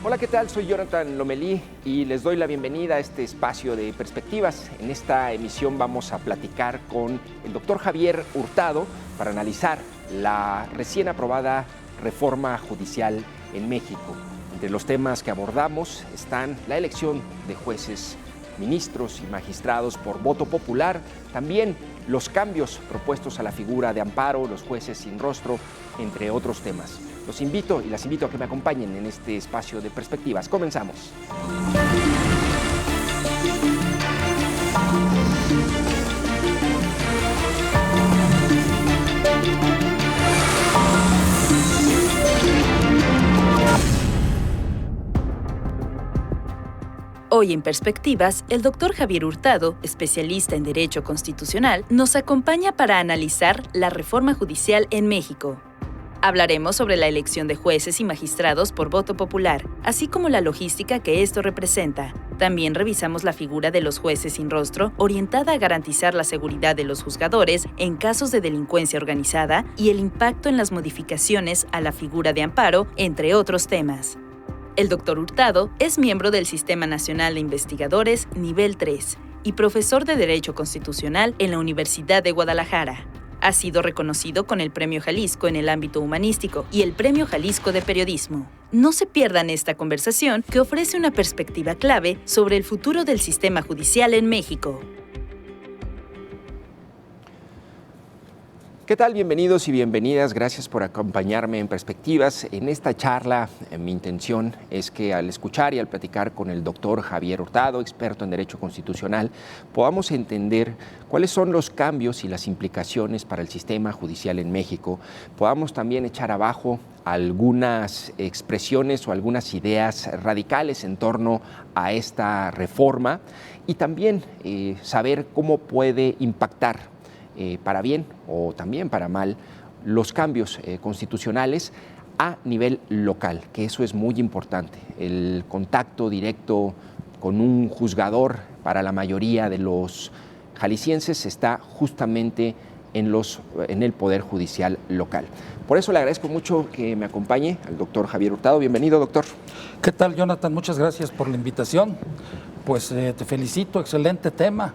Hola, ¿qué tal? Soy Jonathan Lomelí y les doy la bienvenida a este espacio de perspectivas. En esta emisión vamos a platicar con el doctor Javier Hurtado para analizar la recién aprobada reforma judicial en México. Entre los temas que abordamos están la elección de jueces, ministros y magistrados por voto popular, también los cambios propuestos a la figura de amparo, los jueces sin rostro, entre otros temas. Los invito y las invito a que me acompañen en este espacio de perspectivas. Comenzamos. Hoy en Perspectivas, el doctor Javier Hurtado, especialista en Derecho Constitucional, nos acompaña para analizar la reforma judicial en México. Hablaremos sobre la elección de jueces y magistrados por voto popular, así como la logística que esto representa. También revisamos la figura de los jueces sin rostro, orientada a garantizar la seguridad de los juzgadores en casos de delincuencia organizada y el impacto en las modificaciones a la figura de amparo, entre otros temas. El doctor Hurtado es miembro del Sistema Nacional de Investigadores Nivel 3 y profesor de Derecho Constitucional en la Universidad de Guadalajara. Ha sido reconocido con el Premio Jalisco en el ámbito humanístico y el Premio Jalisco de Periodismo. No se pierdan esta conversación que ofrece una perspectiva clave sobre el futuro del sistema judicial en México. ¿Qué tal? Bienvenidos y bienvenidas. Gracias por acompañarme en Perspectivas. En esta charla, mi intención es que al escuchar y al platicar con el doctor Javier Hurtado, experto en Derecho Constitucional, podamos entender cuáles son los cambios y las implicaciones para el sistema judicial en México. Podamos también echar abajo algunas expresiones o algunas ideas radicales en torno a esta reforma y también saber cómo puede impactar para bien o también para mal los cambios constitucionales a nivel local, que eso es muy importante. El contacto directo con un juzgador para la mayoría de los jaliscienses está justamente en el Poder Judicial local. Por eso le agradezco mucho que me acompañe al doctor Javier Hurtado. Bienvenido, doctor. ¿Qué tal, Jonathan? Muchas gracias por la invitación. Pues te felicito, excelente tema.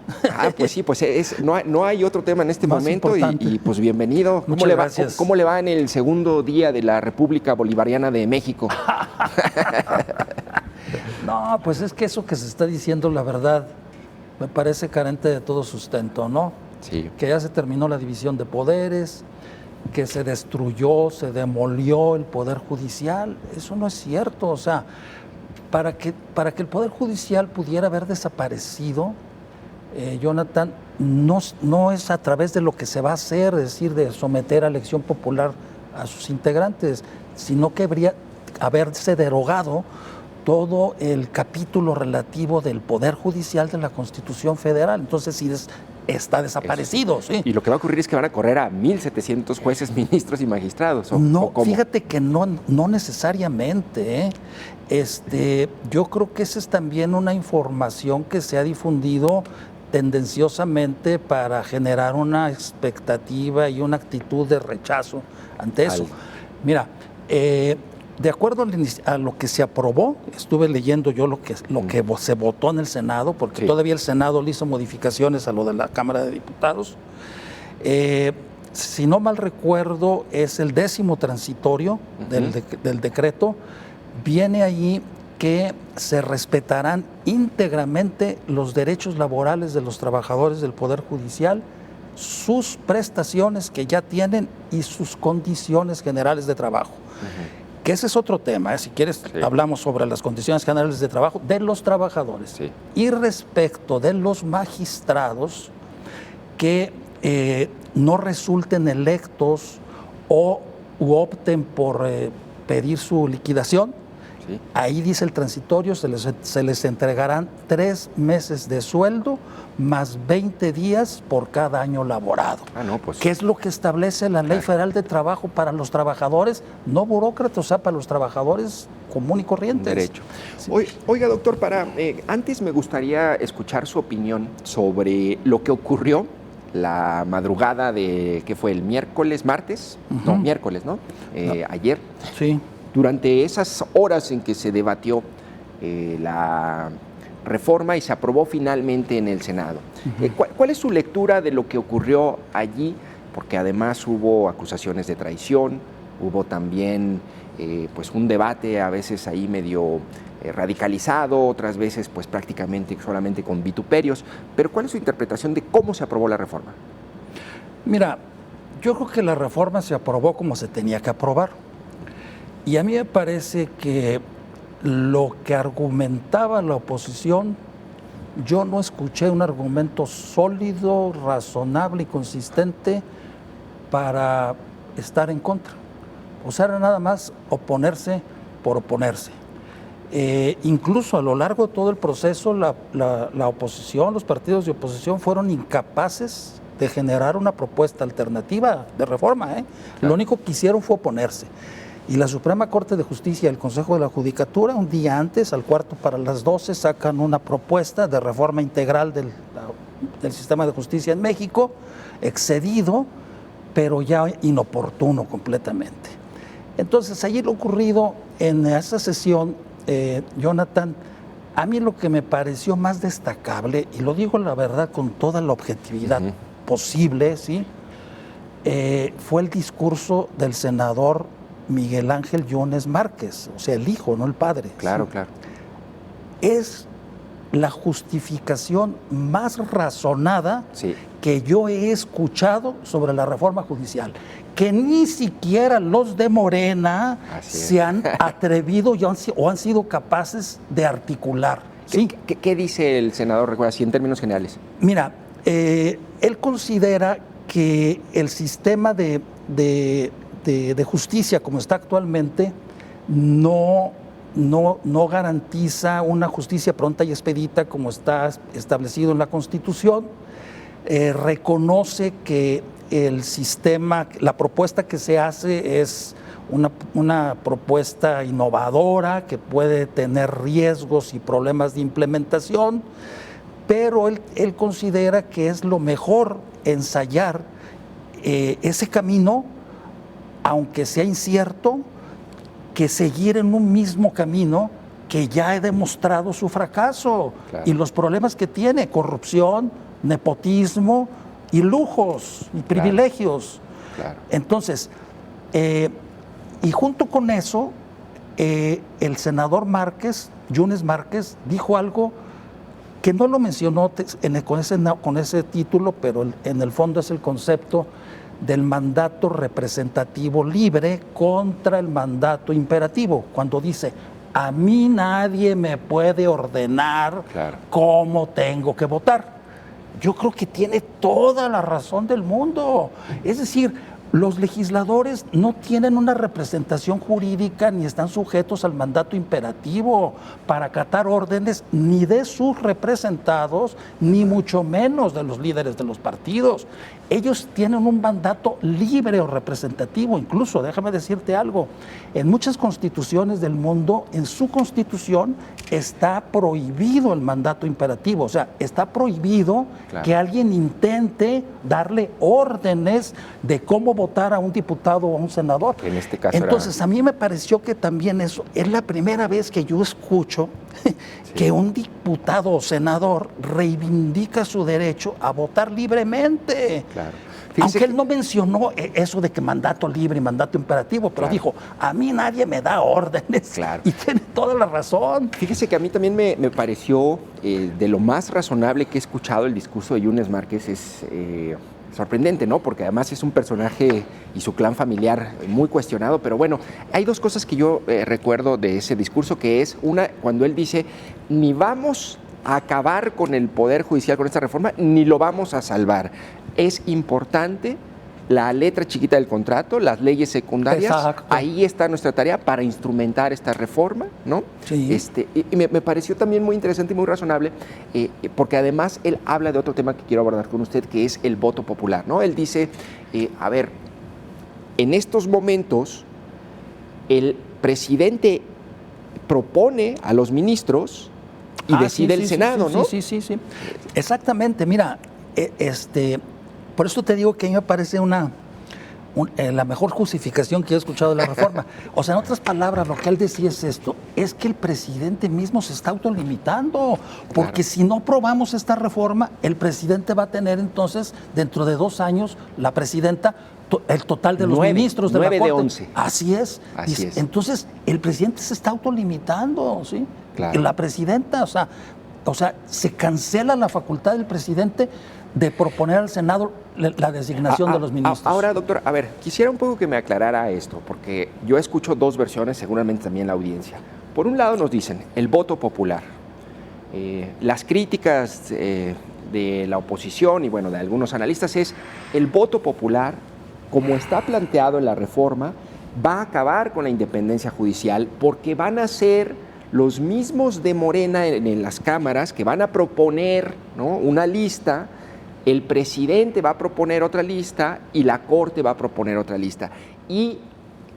Pues sí, pues no hay otro tema en este momento y pues bienvenido. ¿Cómo le va en el segundo día de la República Bolivariana de México? No, pues es que eso que se está diciendo, la verdad, me parece carente de todo sustento, ¿no? Sí. Que ya se terminó la división de poderes, que se destruyó, se demolió el Poder Judicial. Eso no es cierto, o sea, para que el Poder Judicial pudiera haber desaparecido, Jonathan, no es a través de lo que se va a hacer, es decir, de someter a elección popular a sus integrantes, sino que debería haberse derogado todo el capítulo relativo del Poder Judicial de la Constitución Federal. Entonces, sí, está desaparecido. Sí. Y lo que va a ocurrir es que van a correr a 1,700 jueces, ministros y magistrados. No, fíjate que no necesariamente. Yo creo que esa es también una información que se ha difundido tendenciosamente para generar una expectativa y una actitud de rechazo ante eso. Mira, de acuerdo a lo que se aprobó, estuve leyendo yo lo que se votó en el Senado, porque sí, todavía el Senado le hizo modificaciones a lo de la Cámara de Diputados. Si no mal recuerdo, es el 10º transitorio del decreto. Viene allí que se respetarán íntegramente los derechos laborales de los trabajadores del Poder Judicial, sus prestaciones que ya tienen y sus condiciones generales de trabajo. Que ese es otro tema, si quieres hablamos sobre las condiciones generales de trabajo de los trabajadores. Sí. Y respecto de los magistrados que no resulten electos u opten por pedir su liquidación, sí, ahí dice el transitorio, se les entregarán 3 meses de sueldo más 20 días por cada año laborado. ¿Qué es lo que establece la Ley Federal de Trabajo para los trabajadores, no burócratas, o sea, para los trabajadores común y corrientes? Derecho. Sí. Oiga, doctor, antes me gustaría escuchar su opinión sobre lo que ocurrió la madrugada de, ¿qué fue? ¿El miércoles, martes? No, miércoles, ¿no? Ayer. Sí. durante esas horas en que se debatió la reforma y se aprobó finalmente en el Senado. ¿Cuál es su lectura de lo que ocurrió allí? Porque además hubo acusaciones de traición, hubo también pues un debate a veces ahí medio radicalizado, otras veces pues prácticamente solamente con vituperios. Pero ¿cuál es su interpretación de cómo se aprobó la reforma? Mira, yo creo que la reforma se aprobó como se tenía que aprobar. Y a mí me parece que lo que argumentaba la oposición, yo no escuché un argumento sólido, razonable y consistente para estar en contra. O sea, era nada más oponerse por oponerse. Incluso a lo largo de todo el proceso, la oposición, los partidos de oposición fueron incapaces de generar una propuesta alternativa de reforma. Claro. Lo único que hicieron fue oponerse. Y la Suprema Corte de Justicia y el Consejo de la Judicatura, un día antes, al 11:45, sacan una propuesta de reforma integral del sistema de justicia en México, excedido, pero ya inoportuno completamente. Entonces, allí lo ocurrido en esa sesión, Jonathan, a mí lo que me pareció más destacable, y lo digo la verdad con toda la objetividad posible, ¿sí? Fue el discurso del senador Miguel Ángel Yunes Márquez, o sea, el hijo, no el padre. Claro, ¿sí? Claro. Es la justificación más razonada que yo he escuchado sobre la reforma judicial, que ni siquiera los de Morena se han atrevido o han sido capaces de articular. ¿Sí? ¿Qué dice el senador, recuerda, así en términos generales? Mira, él considera que el sistema de justicia como está actualmente no garantiza una justicia pronta y expedita como está establecido en la Constitución. Reconoce que el sistema, la propuesta que se hace es una propuesta innovadora que puede tener riesgos y problemas de implementación, pero él considera que es lo mejor ensayar ese camino, aunque sea incierto, que seguir en un mismo camino que ya he demostrado su fracaso. Claro. Y los problemas que tiene: corrupción, nepotismo y lujos y privilegios. Claro. Entonces, y junto con eso, el senador Yunes Márquez, dijo algo que no lo mencionó con ese título, pero en el fondo es el concepto del mandato representativo libre contra el mandato imperativo, cuando dice: a mí nadie me puede ordenar cómo tengo que votar. Yo creo que tiene toda la razón del mundo. Es decir, los legisladores no tienen una representación jurídica ni están sujetos al mandato imperativo para acatar órdenes ni de sus representados, ni mucho menos de los líderes de los partidos. Ellos tienen un mandato libre o representativo. Incluso, déjame decirte algo, en muchas constituciones del mundo, en su constitución está prohibido el mandato imperativo. O sea, está prohibido que alguien intente darle órdenes de cómo votar a un diputado o a un senador. En este caso entonces, a mí me pareció que también eso es la primera vez que yo escucho que un diputado o senador reivindica su derecho a votar libremente. Claro. Aunque él no mencionó eso de que mandato libre y mandato imperativo, pero dijo: a mí nadie me da órdenes. Claro. Y tiene toda la razón. Fíjese que a mí también me pareció de lo más razonable que he escuchado el discurso de Yunes Márquez. Es sorprendente, ¿no? Porque además es un personaje y su clan familiar muy cuestionado, pero bueno, hay dos cosas que yo recuerdo de ese discurso, que es una, cuando él dice: ni vamos a acabar con el Poder Judicial con esta reforma, ni lo vamos a salvar. Es importante la letra chiquita del contrato, las leyes secundarias. Exacto. Ahí está nuestra tarea para instrumentar esta reforma, ¿no? Sí. Y me pareció también muy interesante y muy razonable, porque además él habla de otro tema que quiero abordar con usted, que es el voto popular, ¿no? Él dice, a ver, en estos momentos el presidente propone a los ministros y decide el Senado, ¿no? Sí. Exactamente, mira, por eso te digo que a mí me parece una la mejor justificación que he escuchado de la reforma. O sea, en otras palabras, lo que él decía es esto, es que el presidente mismo se está autolimitando, porque si no aprobamos esta reforma, el presidente va a tener entonces, dentro de 2 años, la presidenta, el total de los ministros de la Corte. 9 de 11. Así es. Así es. Entonces, el presidente se está autolimitando, ¿sí? Claro. La presidenta, o sea, se cancela la facultad del presidente de proponer al Senado la designación de los ministros. Ahora, doctor, a ver, quisiera un poco que me aclarara esto, porque yo escucho 2 versiones, seguramente también la audiencia. Por un lado nos dicen el voto popular, las críticas de la oposición y bueno, de algunos analistas es el voto popular, como está planteado en la reforma, va a acabar con la independencia judicial porque van a ser los mismos de Morena en las cámaras que van a proponer, ¿no?, una lista. El presidente va a proponer otra lista y la Corte va a proponer otra lista. Y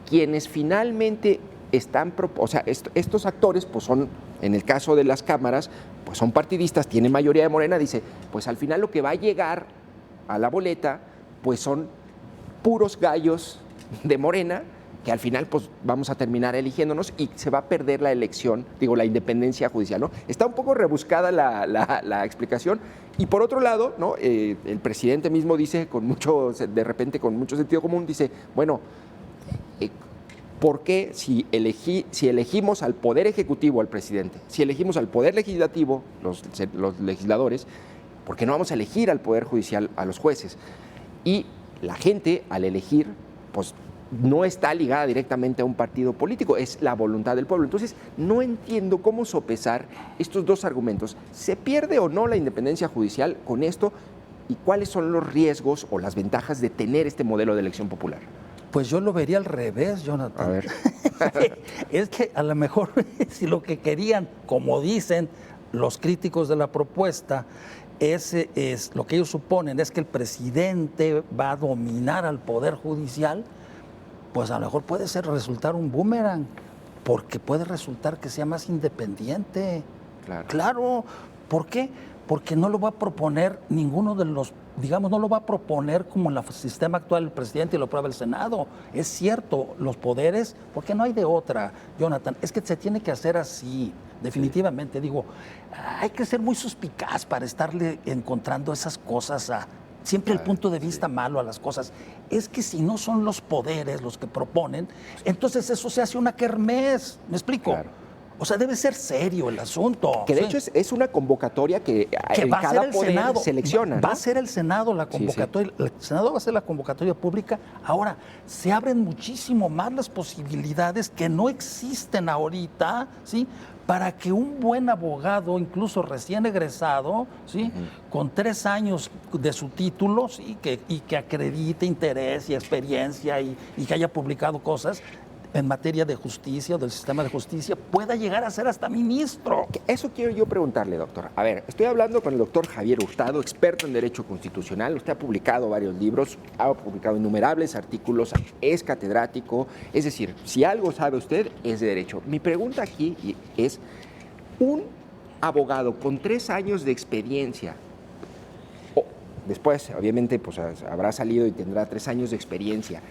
quienes finalmente están, o sea, estos actores, pues son, en el caso de las cámaras, pues son partidistas, tienen mayoría de Morena, dice, pues al final lo que va a llegar a la boleta, pues son puros gallos de Morena, que al final pues vamos a terminar eligiéndonos y se va a perder la elección, la independencia judicial, ¿no? Está un poco rebuscada la explicación. Y por otro lado, ¿no?, el presidente mismo dice, de repente con mucho sentido común, dice, bueno, ¿por qué si elegimos al Poder Ejecutivo, al presidente, si elegimos al Poder Legislativo, los legisladores, ¿por qué no vamos a elegir al Poder Judicial, a los jueces? Y la gente, al elegir, pues no está ligada directamente a un partido político, es la voluntad del pueblo. Entonces, no entiendo cómo sopesar estos 2 argumentos. ¿Se pierde o no la independencia judicial con esto? ¿Y cuáles son los riesgos o las ventajas de tener este modelo de elección popular? Pues yo lo vería al revés, Jonathan. A ver. Es que a lo mejor si lo que querían, como dicen los críticos de la propuesta, es lo que ellos suponen es que el presidente va a dominar al Poder Judicial, pues a lo mejor puede resultar un boomerang, porque puede resultar que sea más independiente. Claro. ¿Por qué? Porque no lo va a proponer ninguno de los, no lo va a proponer como en el sistema actual el presidente y lo aprueba el Senado. Es cierto, los poderes, porque no hay de otra, Jonathan, es que se tiene que hacer así, definitivamente. Hay que ser muy suspicaz para estarle encontrando esas cosas siempre el punto de vista malo a las cosas. Es que si no son los poderes los que proponen, entonces eso se hace una kermés. ¿Me explico? Claro. O sea, debe ser serio el asunto. Que de hecho es una convocatoria que va cada a ser el poder Senado, selecciona, ¿no? Va a ser el Senado la convocatoria. Sí. El Senado va a ser la convocatoria pública. Ahora, se abren muchísimo más las posibilidades que no existen ahorita, ¿sí?, para que un buen abogado, incluso recién egresado, ¿sí?, con 3 años de su título, ¿sí?, que acredite interés y experiencia y que haya publicado cosas en materia de justicia o del sistema de justicia, pueda llegar a ser hasta ministro. Eso quiero yo preguntarle, doctor. A ver, estoy hablando con el doctor Javier Hurtado, experto en Derecho Constitucional. Usted ha publicado varios libros, ha publicado innumerables artículos, es catedrático. Es decir, si algo sabe usted, es de Derecho. Mi pregunta aquí es, un abogado con 3 años de experiencia, después, obviamente, pues habrá salido y tendrá 3 años de experiencia,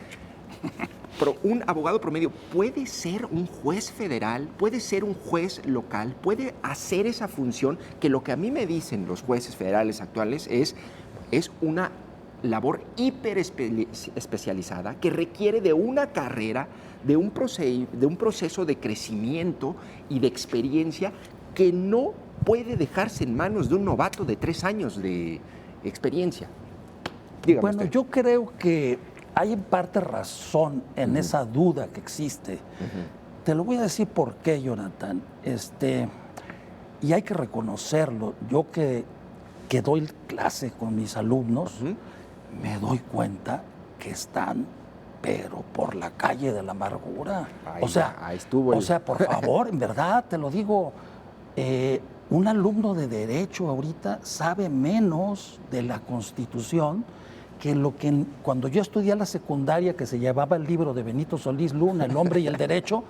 pero un abogado promedio puede ser un juez federal, puede ser un juez local, puede hacer esa función que lo que a mí me dicen los jueces federales actuales es una labor hiper especializada que requiere de una carrera, de un proceso de crecimiento y de experiencia que no puede dejarse en manos de un novato de 3 años de experiencia. Dígame bueno, usted. Yo creo que hay en parte razón en esa duda que existe. Te lo voy a decir por qué, Jonathan. Y hay que reconocerlo. Yo que doy clase con mis alumnos, me doy cuenta que están, pero por la calle de la amargura. Ahí estuvo. O sea, por favor, en verdad, te lo digo, un alumno de Derecho ahorita sabe menos de la Constitución que cuando yo estudié la secundaria, que se llevaba el libro de Benito Solís Luna, El hombre y el derecho,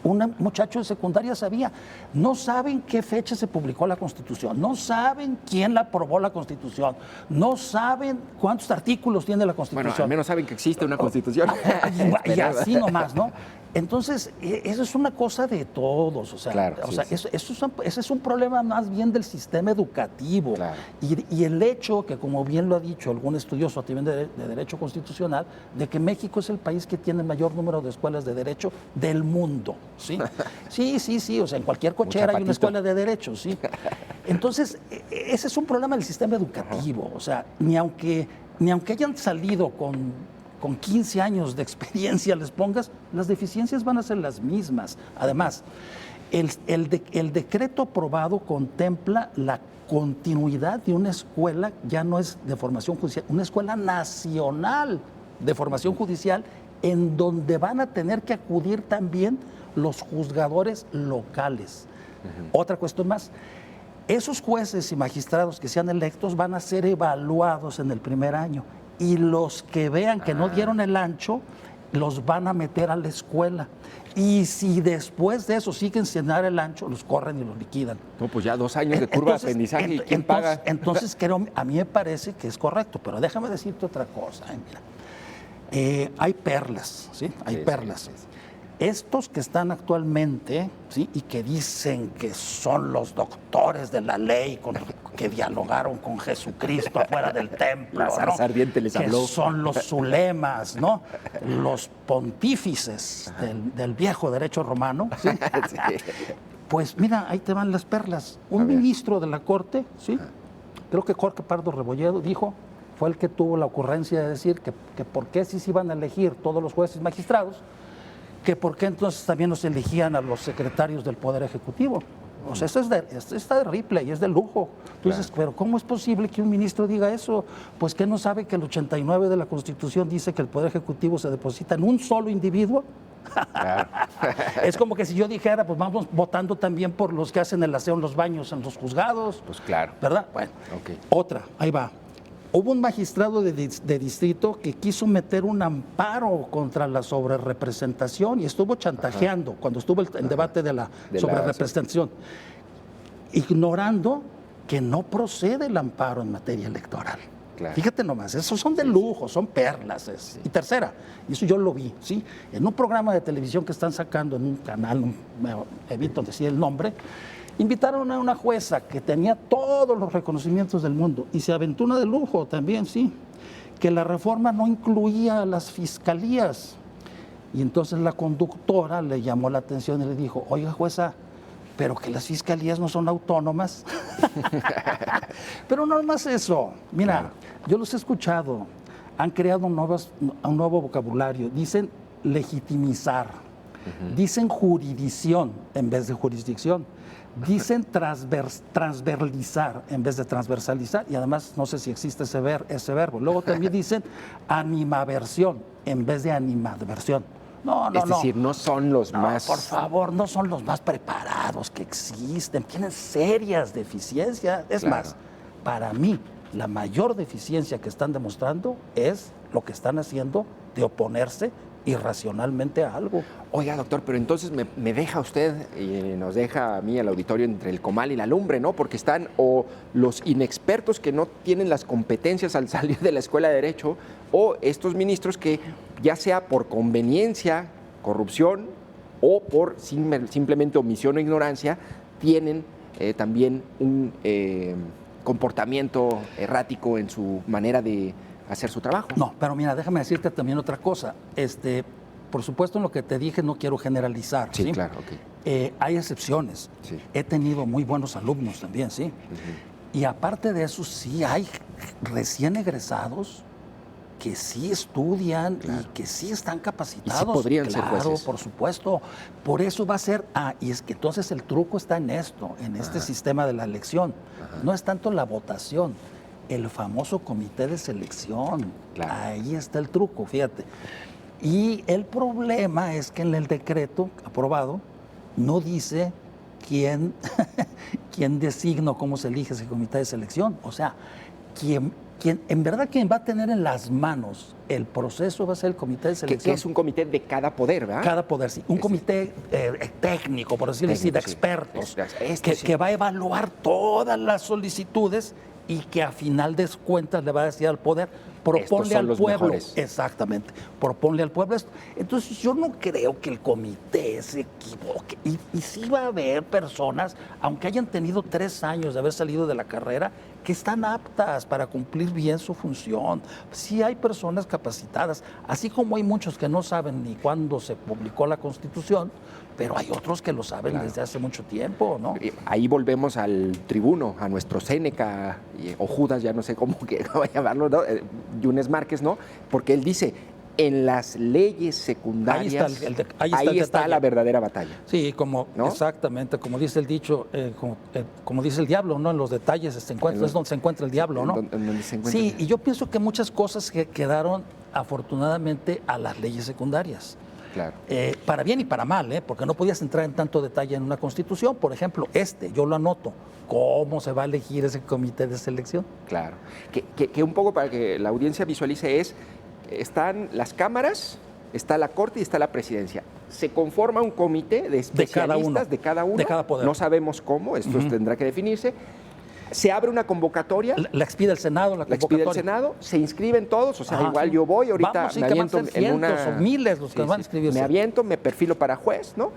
un muchacho de secundaria sabía. No saben qué fecha se publicó la Constitución, no saben quién la aprobó la Constitución, no saben cuántos artículos tiene la Constitución. Bueno, al menos saben que existe una Constitución. Y así nomás, ¿no? Entonces, eso es una cosa de todos, o sea, Claro, ese es un problema más bien del sistema educativo. Claro. Y el hecho, que como bien lo ha dicho algún estudioso también de Derecho Constitucional, de que México es el país que tiene el mayor número de escuelas de Derecho del mundo, ¿sí? Sí, o sea, en cualquier cochera hay una escuela de Derecho, ¿sí? Entonces, ese es un problema del sistema educativo, o sea, ni aunque hayan salido con 15 años de experiencia les pongas, las deficiencias van a ser las mismas. Además, el decreto aprobado contempla la continuidad de una escuela, ya no es de formación judicial, una escuela nacional de formación judicial, en donde van a tener que acudir también los juzgadores locales. Otra cuestión más. Esos jueces y magistrados que sean electos van a ser evaluados en el primer año. Y los que vean que no dieron el ancho, los van a meter a la escuela. Y si después de eso siguen sin dar el ancho, los corren y los liquidan. No, pues ya 2 años de curva de aprendizaje, ¿y quién paga? Entonces, a mí me parece que es correcto, pero déjame decirte otra cosa. Mira, hay perlas, ¿sí? Hay perlas. Sí. Estos que están actualmente, ¿sí? Y que dicen que son los doctores de la ley, que dialogaron con Jesucristo afuera del templo, la zarza ardiente les habló. Que son los zulemas, ¿no? Los pontífices del viejo derecho romano, ¿sí? Sí. Pues mira, ahí te van las perlas. Un ministro de la Corte, ¿sí? Creo que Jorge Pardo Rebolledo fue el que tuvo la ocurrencia de decir que por qué si se iban a elegir todos los jueces y magistrados, que por qué entonces también nos elegían a los secretarios del Poder Ejecutivo. O sea, esto está de Ripley, es de lujo. Tú dices, pero ¿cómo es posible que un ministro diga eso? Pues que no sabe que el 89 de la Constitución dice que el Poder Ejecutivo se deposita en un solo individuo. Claro. Es como que si yo dijera, pues vamos votando también por los que hacen el aseo en los baños, en los juzgados. Pues claro. ¿Verdad? Bueno, otra, ahí va. Hubo un magistrado de distrito que quiso meter un amparo contra la sobrerepresentación y estuvo chantajeando cuando estuvo el debate de la sobrerepresentación, ignorando que no procede el amparo en materia electoral. Claro. Fíjate nomás, esos son de lujo, son perlas. Sí. Y tercera, y eso yo lo vi, ¿sí? En un programa de televisión que están sacando en un canal, me evito decir el nombre, invitaron a una jueza que tenía todos los reconocimientos del mundo y se aventó una de lujo también, sí, que la reforma no incluía a las fiscalías. Y entonces la conductora le llamó la atención y le dijo, oiga jueza, pero que las fiscalías no son autónomas. Pero no es más eso. Mira, yo los he escuchado, han creado un nuevo vocabulario, dicen legitimizar, dicen jurisdicción en vez de jurisdicción. Dicen transversalizar en vez de transversalizar, y además no sé si existe ese verbo. Luego también dicen animaversión en vez de animadversión. No. Es decir, no son los más... Por favor, no son los más preparados que existen. Tienen serias deficiencias. Es más, para mí, la mayor deficiencia que están demostrando es lo que están haciendo de oponerse irracionalmente a algo. Oiga, doctor, pero entonces me deja usted y nos deja a mí al auditorio entre el comal y la lumbre, ¿no? Porque están o los inexpertos que no tienen las competencias al salir de la escuela de Derecho, o estos ministros que, ya sea por conveniencia, corrupción, o por simplemente omisión o ignorancia, tienen también un comportamiento errático en su manera de hacer su trabajo. No, pero mira, déjame decirte también otra cosa. Por supuesto, en lo que te dije no quiero generalizar. Sí, claro, hay excepciones. Sí. He tenido muy buenos alumnos también, sí. Y aparte de eso, sí hay recién egresados que sí estudian y que sí están capacitados. Y sí podrían ser jueces. Claro, por supuesto. Por eso va a ser... y es que entonces el truco está en esto, en este sistema de la elección. No es tanto la votación, el famoso comité de selección. Claro. Ahí está el truco, fíjate. Y el problema es que en el decreto aprobado no dice quién designa o cómo se elige ese comité de selección. O sea, en verdad quien va a tener en las manos el proceso va a ser el comité de selección. Que es un comité de cada poder, ¿verdad? Cada poder, sí. Un comité técnico, por decirlo así, de expertos, que va a evaluar todas las solicitudes y que a final de cuentas le va a decir al poder, proponle al pueblo. Mejores. Exactamente, proponle al pueblo esto. Entonces yo no creo que el comité se equivoque. Y sí va a haber personas, aunque hayan tenido 3 años de haber salido de la carrera, que están aptas para cumplir bien su función. Sí hay personas capacitadas, así como hay muchos que no saben ni cuándo se publicó la Constitución, pero hay otros que lo saben desde hace mucho tiempo, ¿no? Ahí volvemos al tribuno, a nuestro Séneca, o Judas, ya no sé cómo va a llamarlo, ¿no? Yunes Márquez, ¿no? Porque él dice, en las leyes secundarias, ahí está la verdadera batalla. Sí, ¿no? Exactamente, como dice el dicho, como dice el diablo, ¿no? En los detalles es donde se encuentra el diablo, ¿no? Sí, y yo pienso que muchas cosas que quedaron afortunadamente a las leyes secundarias. Claro. Para bien y para mal, porque no podías entrar en tanto detalle en una constitución. Por ejemplo, yo lo anoto. ¿Cómo se va a elegir ese comité de selección? Claro. Que un poco para que la audiencia visualice están las cámaras, está la Corte y está la Presidencia. Se conforma un comité de especialistas de cada uno. De cada poder. No sabemos cómo, esto tendrá que definirse. Se abre una convocatoria. La expide el Senado, la expide el Senado, se inscriben todos, o sea, igual yo voy, ahorita me aviento en una... o miles los que van a inscribirse. Me aviento, me perfilo para juez, ¿no?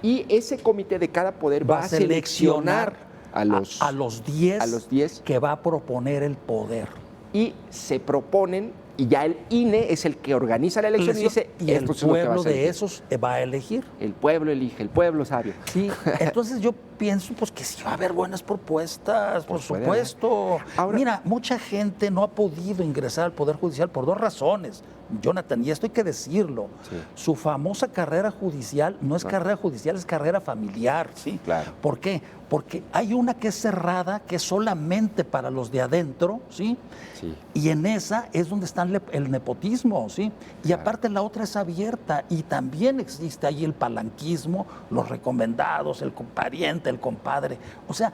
Y ese comité de cada poder va a seleccionar a los 10 que va a proponer el poder. Y se proponen, y ya el INE es el que organiza la elección y dice, el pueblo de esos va a elegir. El pueblo elige, el pueblo sabio. Sí, entonces yo pienso pues que sí va a haber buenas propuestas, por supuesto. Ahora, mira, mucha gente no ha podido ingresar al Poder Judicial por 2 razones, Jonathan, y esto hay que decirlo. Sí. Su famosa carrera judicial no es carrera judicial, es carrera familiar, ¿sí? Claro. ¿Por qué? Porque hay una que es cerrada, que es solamente para los de adentro, ¿sí? Sí. Y en esa es donde está el nepotismo, ¿sí? Y aparte la otra es abierta y también existe ahí el palanquismo, los recomendados, el pariente, el compadre. O sea,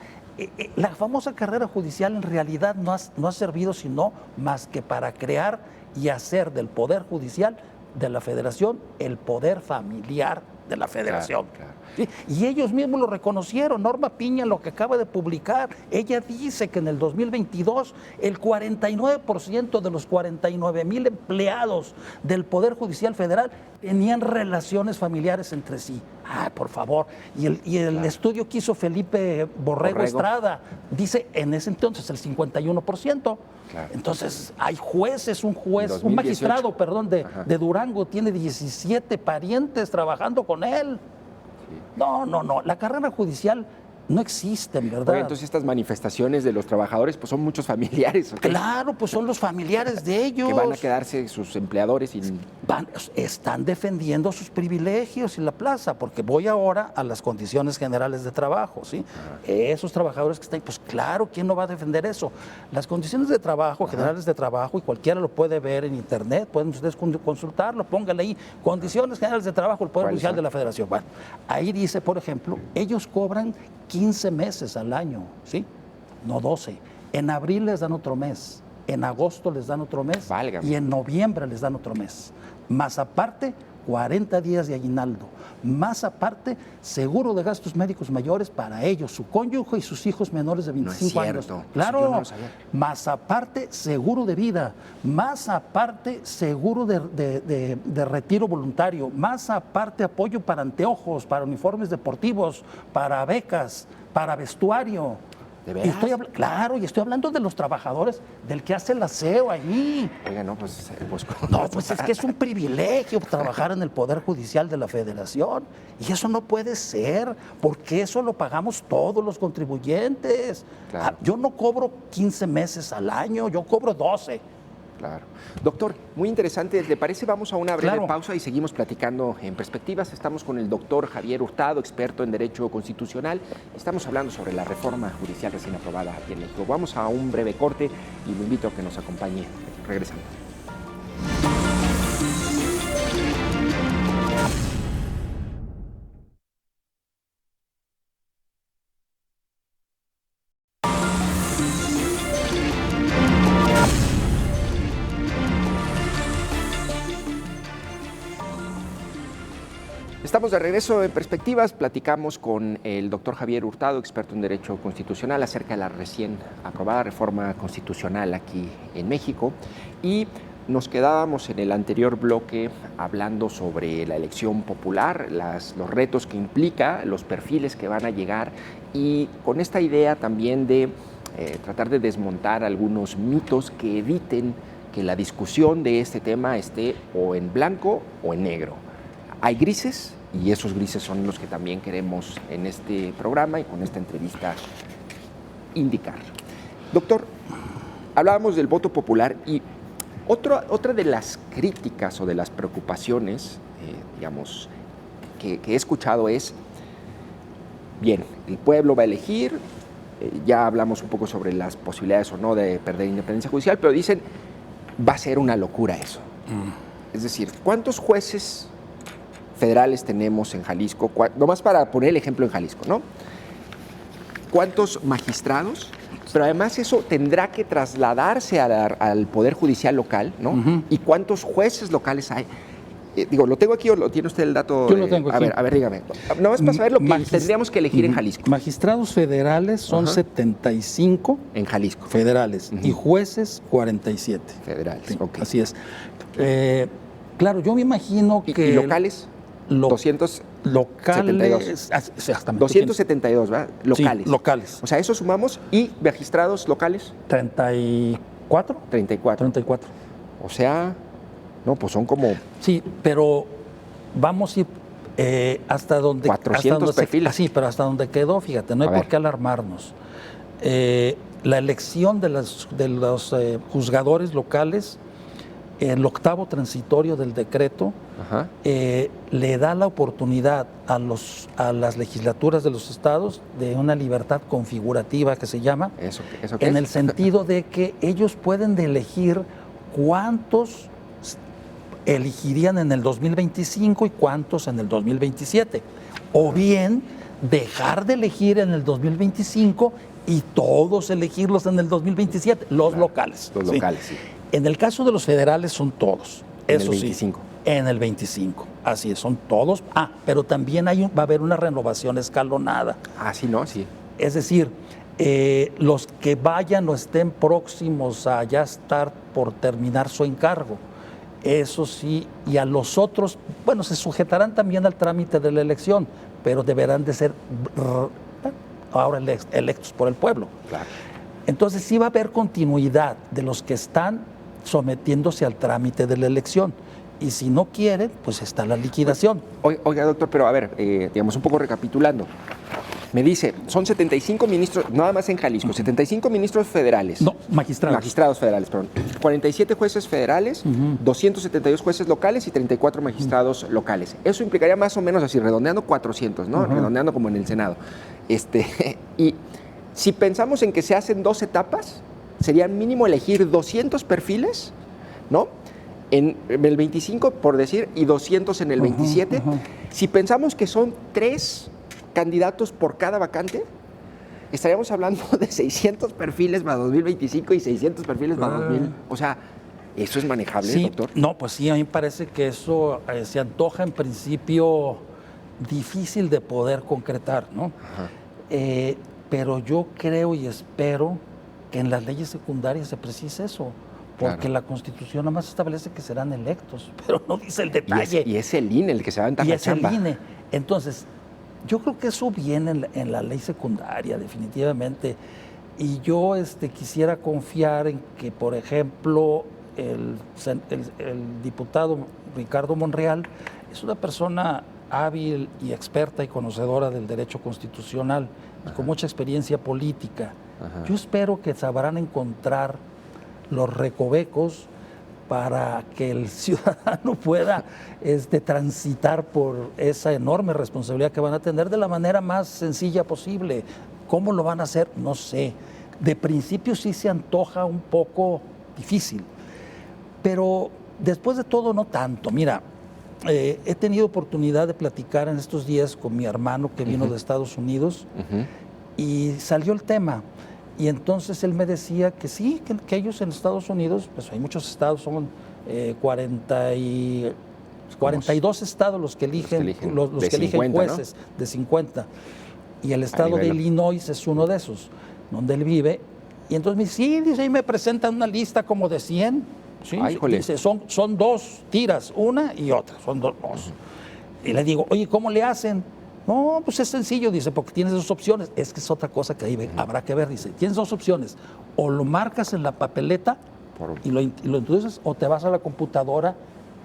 la famosa carrera judicial en realidad no ha servido sino más que para crear y hacer del Poder Judicial de la Federación el poder familiar de la Federación. Claro. ¿Sí? Y ellos mismos lo reconocieron. Norma Piña lo que acaba de publicar, ella dice que en el 2022 el 49% de los 49,000 empleados del Poder Judicial Federal tenían relaciones familiares entre sí. Ah, por favor. Y el estudio que hizo Felipe Borrego Estrada dice en ese entonces el 51%. Claro. Entonces, hay jueces, un magistrado, de Durango tiene 17 parientes trabajando con él. Sí. No, la carrera judicial no existe, en verdad. Oye, entonces estas manifestaciones de los trabajadores, pues son muchos familiares. ¿Okay? Claro, pues son los familiares de ellos. Que van a quedarse sus empleadores sin... Están defendiendo sus privilegios en la plaza, porque voy ahora a las condiciones generales de trabajo, ¿sí? Esos trabajadores que están ahí, pues claro, ¿quién no va a defender eso? Las condiciones de trabajo, generales de trabajo, y cualquiera lo puede ver en internet, pueden ustedes consultarlo, póngale ahí, condiciones generales de trabajo, el Poder Judicial de la Federación. Bueno, ahí dice, por ejemplo, ellos cobran 15 meses al año, ¿sí? No 12. En abril les dan otro mes, en agosto les dan otro mes. Válgame. Y en noviembre les dan otro mes. Más aparte, 40 días de aguinaldo. Más aparte, seguro de gastos médicos mayores para ellos, su cónyuge y sus hijos menores de 25 años. Claro, no más aparte, seguro de vida. Más aparte, seguro de retiro voluntario. Más aparte, apoyo para anteojos, para uniformes deportivos, para becas, para vestuario. ¿De veras? Y estoy hablando de los trabajadores, del que hace el aseo ahí. Oiga, no, pues es que es un privilegio trabajar en el Poder Judicial de la Federación. Y eso no puede ser, porque eso lo pagamos todos los contribuyentes. Claro. Yo no cobro 15 meses al año, yo cobro 12. Claro. Doctor, muy interesante. ¿Le parece? Vamos a una breve pausa y seguimos platicando en perspectivas. Estamos con el doctor Javier Hurtado, experto en Derecho Constitucional. Estamos hablando sobre la reforma judicial recién aprobada aquí en México. Vamos a un breve corte y lo invito a que nos acompañe. Regresamos. Estamos de regreso en Perspectivas. Platicamos con el doctor Javier Hurtado, experto en Derecho Constitucional, acerca de la recién aprobada reforma constitucional aquí en México. Y nos quedábamos en el anterior bloque hablando sobre la elección popular, los retos que implica, los perfiles que van a llegar y con esta idea también de tratar de desmontar algunos mitos que eviten que la discusión de este tema esté o en blanco o en negro. Hay grises y esos grises son los que también queremos en este programa y con esta entrevista indicar. Doctor, hablábamos del voto popular y otra de las críticas o de las preocupaciones, digamos, que he escuchado es, bien, el pueblo va a elegir, ya hablamos un poco sobre las posibilidades o no de perder independencia judicial, pero dicen, va a ser una locura eso. Es decir, ¿cuántos jueces federales tenemos en Jalisco? Nomás para poner el ejemplo en Jalisco, ¿no? ¿Cuántos magistrados? Pero además eso tendrá que trasladarse al Poder Judicial local, ¿no? Uh-huh. ¿Y cuántos jueces locales hay? ¿Lo tengo aquí o lo tiene usted el dato? Yo lo tengo aquí. A ver, dígame. No es para saber lo que tendríamos que elegir en Jalisco. Magistrados federales son 75. En Jalisco. Federales. Y jueces 47. Federales, sí, ok. Así es. Claro, yo me imagino que... ¿Y locales? 272. Locales... 272, ¿verdad? Locales. Sí, locales. O sea, eso sumamos. ¿Y magistrados locales? 34. 34. O sea... No, pues son como... Sí, pero vamos a ir hasta donde... 400 perfiles. Sí, pero hasta donde quedó, fíjate, no hay por qué alarmarnos. La elección de los juzgadores locales, el octavo transitorio del decreto, le da la oportunidad a las legislaturas de los estados de una libertad configurativa que se llama, ¿Eso en el sentido de que ellos pueden elegir cuántos elegirían en el 2025 y cuántos en el 2027. O bien dejar de elegir en el 2025 y todos elegirlos en el 2027, los locales. Los locales, sí. En el caso de los federales son todos. En el 25. Sí, en el 25. Así es, son todos. Pero también va a haber una renovación escalonada. Sí, ¿no? Sí. Es decir, los que vayan o estén próximos a ya estar por terminar su encargo, eso sí, y a los otros, bueno, se sujetarán también al trámite de la elección, pero deberán de ser ahora electos por el pueblo. Claro. Entonces sí va a haber continuidad de los que están sometiéndose al trámite de la elección. Y si no quieren, pues está la liquidación. Oiga, doctor, pero a ver, digamos un poco recapitulando. Me dice, son 75 ministros, nada más en Jalisco, 75 ministros federales. No, magistrados. Magistrados federales, perdón. 47 jueces federales, 272 jueces locales y 34 magistrados locales. Eso implicaría más o menos así, redondeando 400, ¿no? Redondeando como en el Senado. Y si pensamos en que se hacen 2 etapas, sería mínimo elegir 200 perfiles, ¿no? En el 25, por decir, y 200 en el 27. Si pensamos que son 3 candidatos por cada vacante, estaríamos hablando de 600 perfiles para 2025 y 600 perfiles para 2000. O sea, ¿eso es manejable, sí, doctor? No, pues sí, a mí me parece que eso se antoja en principio difícil de poder concretar, ¿no? Pero yo creo y espero que en las leyes secundarias se precise eso. Porque la Constitución nada más establece que serán electos, pero no dice el detalle. Y es el INE el que se va a aventar la chamba. Y es el INE. Entonces, yo creo que eso viene en la ley secundaria, definitivamente. Y yo quisiera confiar en que, por ejemplo, el diputado Ricardo Monreal es una persona hábil y experta y conocedora del derecho constitucional y con mucha experiencia política. Yo espero que sabrán encontrar los recovecos para que el ciudadano pueda transitar por esa enorme responsabilidad que van a tener de la manera más sencilla posible. ¿Cómo lo van a hacer? No sé. De principio sí se antoja un poco difícil, pero después de todo no tanto. Mira, he tenido oportunidad de platicar en estos días con mi hermano que vino de Estados Unidos y salió el tema. Y entonces él me decía que sí, que ellos en Estados Unidos, pues hay muchos estados, son 40 y 42 estados los que eligen, los que eligen 50, jueces, ¿no? De 50. Y el estado de nivel. Illinois es uno de esos, donde él vive. Y entonces me dice, sí, dice, ahí me presentan una lista como de 100. Sí, Ay, híjole. dice, son 2 tiras, una y otra, son dos. Y le digo, oye, ¿cómo le hacen? No, pues es sencillo, dice, porque tienes 2 opciones. Es que es otra cosa que ahí habrá que ver, dice, tienes 2 opciones. O lo marcas en la papeleta y lo introduces, o te vas a la computadora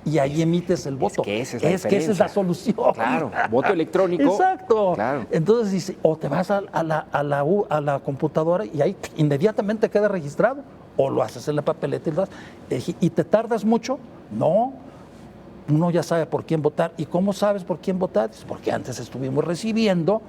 y ahí emites el voto. Que esa es la solución. Claro, voto electrónico. Exacto. Claro. Entonces dice, o te vas a la computadora y ahí inmediatamente queda registrado, o lo haces en la papeleta y te tardas mucho. No, uno ya sabe por quién votar. ¿Y cómo sabes por quién votar? Porque antes estuvimos recibiendo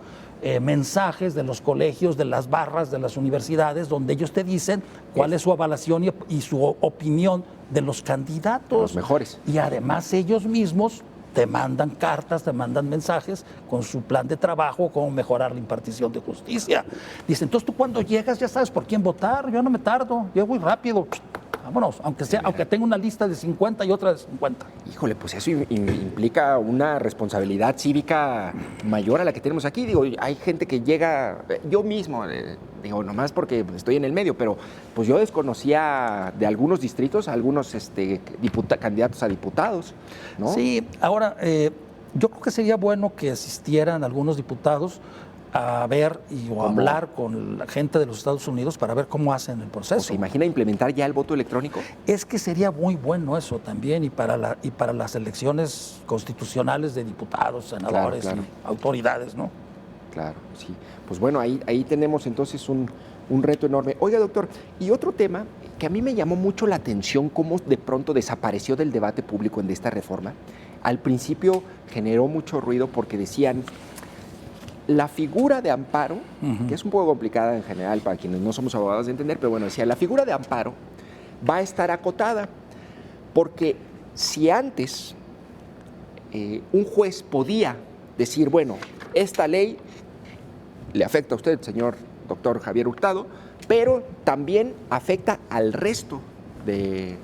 mensajes de los colegios, de las barras, de las universidades, donde ellos te dicen cuál es su avalación y su opinión de los candidatos. Los mejores. Y además ellos mismos te mandan cartas, te mandan mensajes con su plan de trabajo, cómo mejorar la impartición de justicia. Dice, entonces tú cuando llegas ya sabes por quién votar, yo no me tardo, llego muy rápido. Vámonos, aunque tenga una lista de 50 y otra de 50. Híjole, pues eso implica una responsabilidad cívica mayor a la que tenemos aquí. Digo, hay gente que llega, yo mismo, digo, nomás porque estoy en el medio, pero pues yo desconocía de algunos distritos, algunos candidatos a diputados, ¿no? Sí, ahora, yo creo que sería bueno que asistieran algunos diputados a ver o hablar con la gente de los Estados Unidos para ver cómo hacen el proceso. ¿Se imagina implementar ya el voto electrónico? Es que sería muy bueno eso también y para las elecciones constitucionales de diputados, senadores, claro. Y autoridades, ¿no? Claro, sí. Pues bueno, ahí tenemos entonces un reto enorme. Oiga, doctor, y otro tema que a mí me llamó mucho la atención, cómo de pronto desapareció del debate público en esta reforma. Al principio generó mucho ruido porque decían, la figura de amparo, que es un poco complicada en general para quienes no somos abogados de entender, pero bueno, decía, la figura de amparo va a estar acotada, porque si antes un juez podía decir, bueno, esta ley le afecta a usted, señor doctor Javier Hurtado, pero también afecta al resto de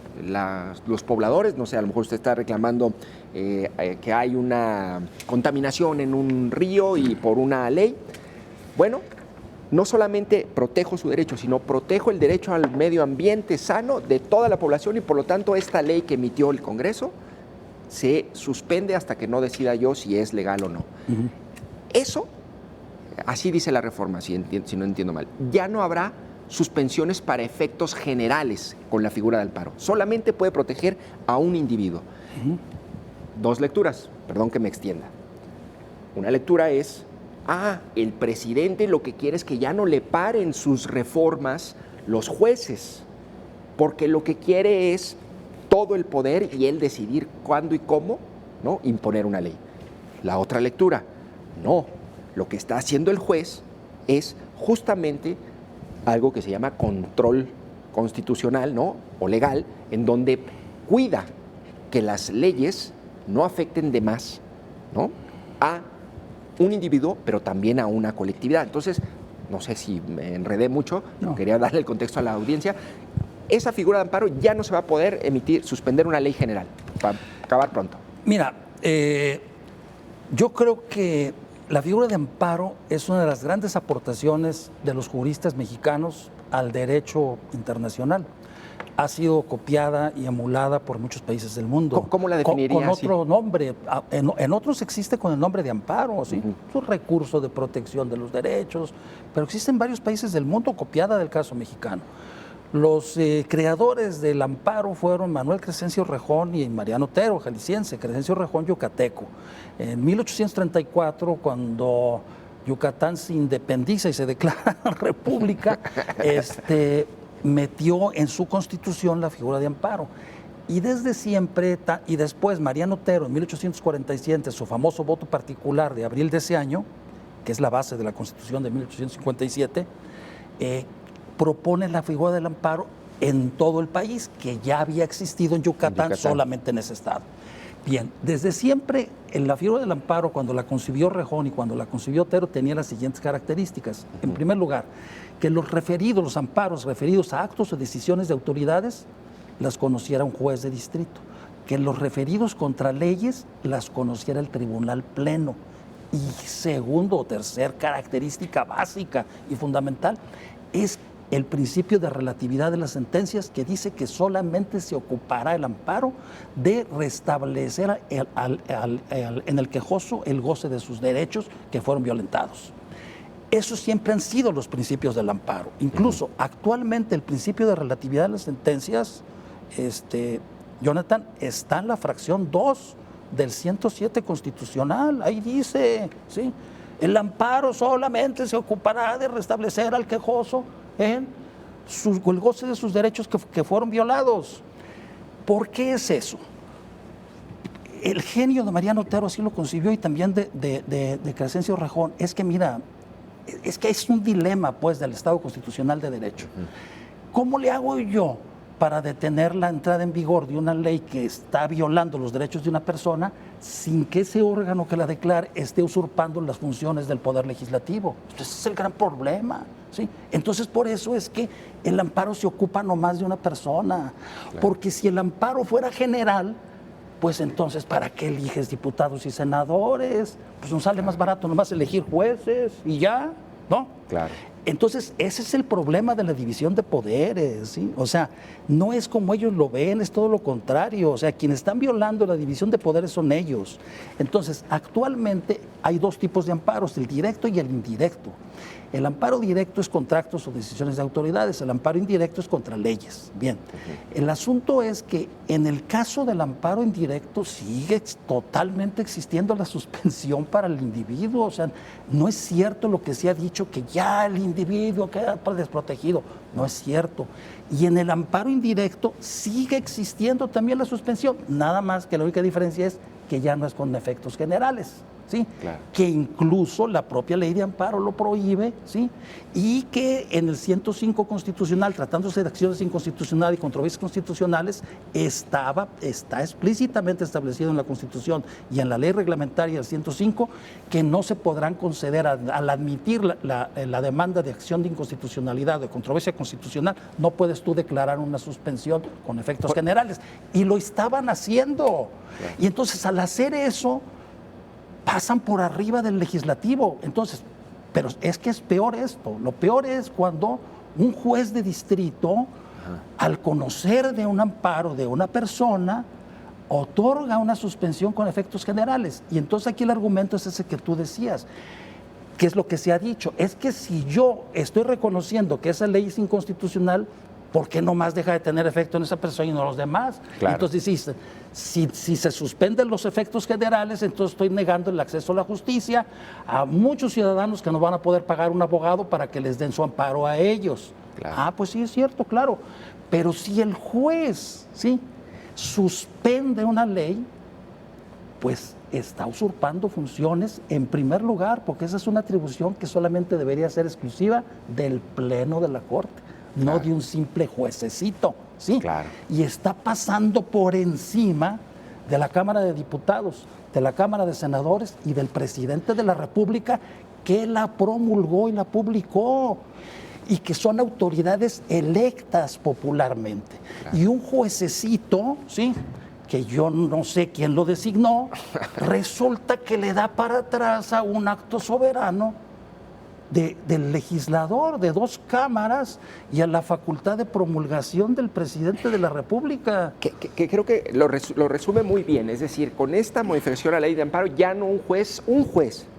los pobladores, no sé, a lo mejor usted está reclamando que hay una contaminación en un río y por una ley, bueno, no solamente protejo su derecho, sino protejo el derecho al medio ambiente sano de toda la población y por lo tanto esta ley que emitió el Congreso se suspende hasta que no decida yo si es legal o no. Eso, así dice la reforma, si no entiendo mal, ya no habrá suspensiones para efectos generales con la figura del amparo. Solamente puede proteger a un individuo. 2 lecturas, perdón que me extienda. Una lectura es, el presidente lo que quiere es que ya no le paren sus reformas los jueces, porque lo que quiere es todo el poder y él decidir cuándo y cómo, ¿no?, imponer una ley. La otra lectura, no, lo que está haciendo el juez es justamente algo que se llama control constitucional, ¿no?, o legal, en donde cuida que las leyes no afecten de más, ¿no?, a un individuo, pero también a una colectividad. Entonces, no sé si me enredé mucho, no. Quería darle el contexto a la audiencia. Esa figura de amparo ya no se va a poder suspender una ley general, para acabar pronto. Mira, yo creo que la figura de amparo es una de las grandes aportaciones de los juristas mexicanos al derecho internacional. Ha sido copiada y emulada por muchos países del mundo. ¿Cómo la definiría? Con otro nombre. En otros existe con el nombre de amparo, ¿sí? Es un recurso de protección de los derechos, pero existen varios países del mundo copiada del caso mexicano. Los creadores del amparo fueron Manuel Crescencio Rejón y Mariano Otero, jalisciense, Crescencio Rejón, yucateco. En 1834, cuando Yucatán se independiza y se declara república, metió en su constitución la figura de amparo. Y desde siempre, y después Mariano Otero, en 1847, su famoso voto particular de abril de ese año, que es la base de la Constitución de 1857, propone la figura del amparo en todo el país, que ya había existido en Yucatán, solamente en ese estado. Bien, desde siempre en la figura del amparo, cuando la concibió Rejón y cuando la concibió Otero, tenía las siguientes características. En primer lugar, que los amparos referidos a actos o decisiones de autoridades las conociera un juez de distrito, que los referidos contra leyes las conociera el Tribunal Pleno. Y segundo o tercer característica básica y fundamental es el principio de relatividad de las sentencias, que dice que solamente se ocupará el amparo de restablecer en el quejoso el goce de sus derechos que fueron violentados. Esos siempre han sido los principios del amparo. Incluso actualmente el principio de relatividad de las sentencias, Jonathan, está en la fracción 2 del 107 constitucional. Ahí dice, ¿sí? El amparo solamente se ocupará de restablecer al quejoso el goce de sus derechos que fueron violados. ¿Por qué es eso? El genio de Mariano Otero así lo concibió, y también de Crescencio Rejón. Es que mira, es que es un dilema pues del Estado constitucional de derecho. ¿Cómo le hago yo para detener la entrada en vigor de una ley que está violando los derechos de una persona sin que ese órgano que la declare esté usurpando las funciones del Poder Legislativo? Ese es el gran problema, ¿sí? Entonces, por eso es que el amparo se ocupa nomás de una persona. Claro. Porque si el amparo fuera general, pues entonces, ¿para qué eliges diputados y senadores? Pues nos sale más barato nomás elegir jueces y ya, ¿no? Claro. Entonces, ese es el problema de la división de poderes, ¿sí? O sea, no es como ellos lo ven, es todo lo contrario. O sea, quienes están violando la división de poderes son ellos. Entonces, actualmente hay dos tipos de amparos, el directo y el indirecto. El amparo directo es contra actos o decisiones de autoridades, el amparo indirecto es contra leyes. Bien, el asunto es que en el caso del amparo indirecto sigue totalmente existiendo la suspensión para el individuo. O sea, no es cierto lo que se ha dicho, que ya el individuo queda desprotegido. No es cierto. Y en el amparo indirecto sigue existiendo también la suspensión, nada más que la única diferencia es que ya no es con efectos generales. ¿Sí? Claro. Que incluso la propia ley de amparo lo prohíbe, ¿sí? Y que en el 105 constitucional, tratándose de acciones inconstitucionales y controversias constitucionales, está explícitamente establecido en la Constitución y en la ley reglamentaria del 105 que no se podrán conceder al admitir la demanda de acción de inconstitucionalidad o de controversia constitucional, no puedes tú declarar una suspensión con efectos generales. Y lo estaban haciendo. Claro. Y entonces, al hacer eso, pasan por arriba del legislativo. Entonces, pero es que es peor esto. Lo peor es cuando un juez de distrito, al conocer de un amparo de una persona, otorga una suspensión con efectos generales. Y entonces aquí el argumento es ese que tú decías. ¿Qué es lo que se ha dicho? Es que si yo estoy reconociendo que esa ley es inconstitucional, ¿por qué no más deja de tener efecto en esa persona y no en los demás? Claro. Entonces dice, si se suspenden los efectos generales, entonces estoy negando el acceso a la justicia a muchos ciudadanos que no van a poder pagar un abogado para que les den su amparo a ellos. Claro. Ah, pues sí, es cierto, claro. Pero si el juez, ¿sí?, suspende una ley, pues está usurpando funciones en primer lugar, porque esa es una atribución que solamente debería ser exclusiva del Pleno de la Corte. No de un simple juececito, ¿sí? Claro. Y está pasando por encima de la Cámara de Diputados, de la Cámara de Senadores y del presidente de la República, que la promulgó y la publicó, y que son autoridades electas popularmente. Claro. Y un juececito, ¿sí?, que yo no sé quién lo designó, resulta que le da para atrás a un acto soberano del legislador, de dos cámaras, y a la facultad de promulgación del presidente de la República. Que creo que lo resume muy bien. Es decir, con esta modificación a la ley de amparo, ya no un juez,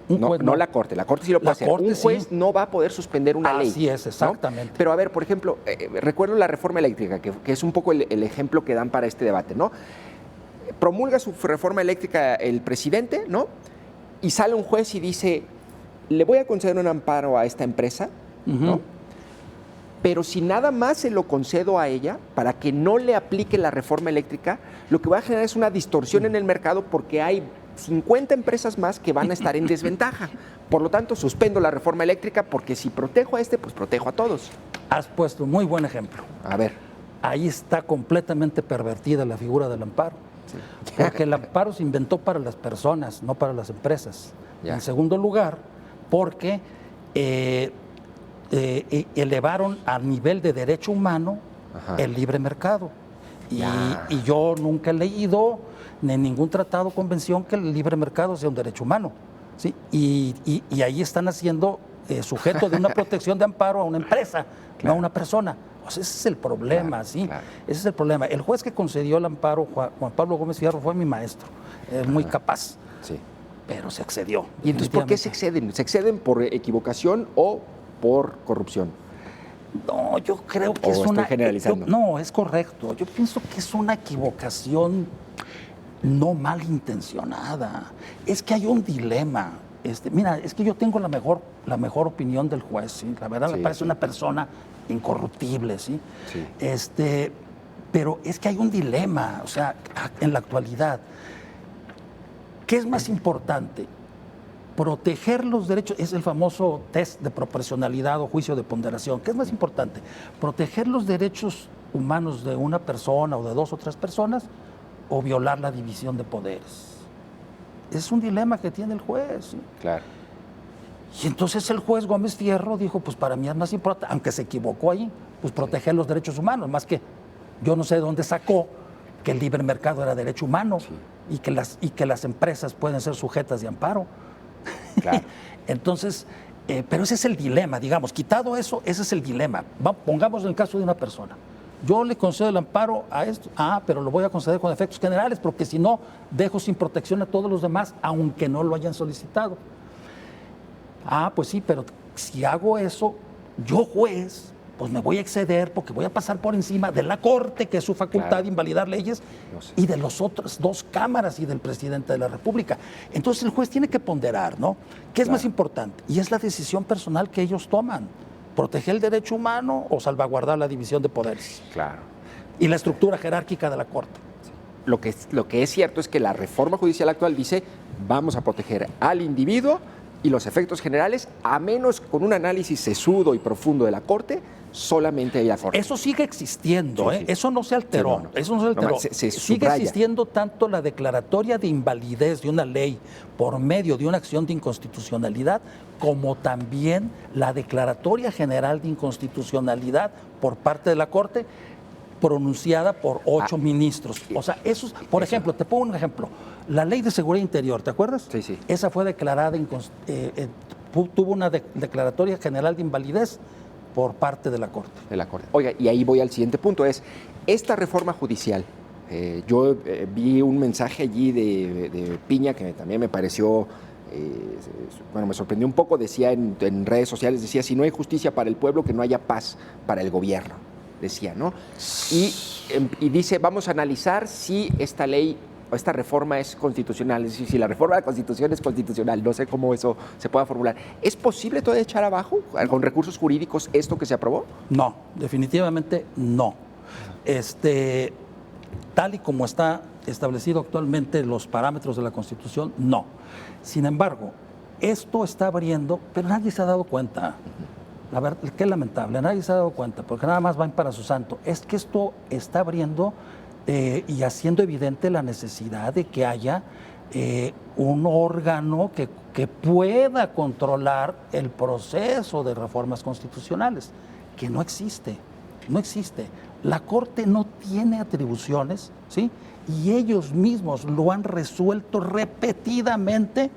no la Corte sí lo puede hacer. Un juez sí no va a poder suspender una ley. Así es, exactamente. ¿No? Pero a ver, por ejemplo, recuerdo la reforma eléctrica, que es un poco el ejemplo que dan para este debate, ¿no? Promulga su reforma eléctrica el presidente, ¿no? Y sale un juez y dice, le voy a conceder un amparo a esta empresa, ¿no? Pero si nada más se lo concedo a ella, para que no le aplique la reforma eléctrica, lo que va a generar es una distorsión en el mercado, porque hay 50 empresas más que van a estar en desventaja. Por lo tanto, suspendo la reforma eléctrica, porque si protejo a pues protejo a todos. Has puesto un muy buen ejemplo. A ver. Ahí está completamente pervertida la figura del amparo. Sí. Porque el amparo se inventó para las personas, no para las empresas. Ya. En segundo lugar, porque elevaron a nivel de derecho humano el libre mercado. Y yo nunca he leído ni en ningún tratado o convención que el libre mercado sea un derecho humano, ¿sí? Y ahí están haciendo sujeto de una protección de amparo a una empresa, no a una persona. O sea, ese es el problema, ¿sí? Ese es el problema. El juez que concedió el amparo, Juan Pablo Gómez Fierro, fue mi maestro, muy capaz. Sí. Pero se excedió. ¿Y entonces por qué se exceden? ¿Se exceden por equivocación o por corrupción? No, yo creo que estoy generalizando. No, es correcto. Yo pienso que es una equivocación no malintencionada. Es que hay un dilema. Mira, es que yo tengo la mejor opinión del juez, ¿sí? La verdad, me parece una persona incorruptible, ¿sí? Pero es que hay un dilema, o sea, en la actualidad. ¿Qué es más importante? Proteger los derechos, es el famoso test de proporcionalidad o juicio de ponderación. ¿Qué es más importante? ¿Proteger los derechos humanos de una persona o de 2 o 3 personas o violar la división de poderes? Es un dilema que tiene el juez, ¿sí? Claro. Y entonces el juez Gómez Fierro dijo, pues para mí es más importante, aunque se equivocó ahí, pues proteger los derechos humanos, más que yo no sé de dónde sacó que el libre mercado era derecho humano y que las empresas pueden ser sujetas de amparo. Claro. Entonces, pero ese es el dilema, digamos, quitado eso, ese es el dilema. Pongamos el caso de una persona. Yo le concedo el amparo a esto, pero lo voy a conceder con efectos generales, porque si no, dejo sin protección a todos los demás, aunque no lo hayan solicitado. Pues sí, pero si hago eso, yo juez, pues me voy a exceder porque voy a pasar por encima de la Corte, que es su facultad de invalidar leyes, y de las otras 2 cámaras y del presidente de la República. Entonces el juez tiene que ponderar, ¿no? ¿Qué es más importante? Y es la decisión personal que ellos toman. ¿Proteger el derecho humano o salvaguardar la división de poderes? Claro. Y la estructura jerárquica de la Corte. Lo que es cierto es que la reforma judicial actual dice, vamos a proteger al individuo y los efectos generales, a menos con un análisis sesudo y profundo de la Corte, solamente ella Corte. Eso sigue existiendo, sí. Eso no se alteró. Sí, no. Eso no se alteró. Sigue existiendo tanto la declaratoria de invalidez de una ley por medio de una acción de inconstitucionalidad, como también la declaratoria general de inconstitucionalidad por parte de la Corte, pronunciada por 8 ministros. O sea, por ejemplo, te pongo un ejemplo. La Ley de Seguridad Interior, ¿te acuerdas? Sí. Esa fue declarada, tuvo una declaratoria general de invalidez por parte de la Corte. Oiga, y ahí voy al siguiente punto, es esta reforma judicial. Yo vi un mensaje allí de Piña que también me pareció, me sorprendió un poco, decía en redes sociales, decía, si no hay justicia para el pueblo, que no haya paz para el gobierno, decía, ¿no? Y dice, vamos a analizar si esta ley o esta reforma es constitucional, es decir, si la reforma de la Constitución es constitucional, no sé cómo eso se pueda formular. ¿Es posible todavía echar abajo con recursos jurídicos esto que se aprobó? No, definitivamente no. Tal y como está establecido actualmente los parámetros de la Constitución, no. Sin embargo, esto está abriendo, pero nadie se ha dado cuenta. La verdad, qué lamentable, nadie se ha dado cuenta, porque nada más van para su santo. Es que esto está abriendo y haciendo evidente la necesidad de que haya un órgano que pueda controlar el proceso de reformas constitucionales, que no existe. La Corte no tiene atribuciones, ¿sí? Y ellos mismos lo han resuelto repetidamente.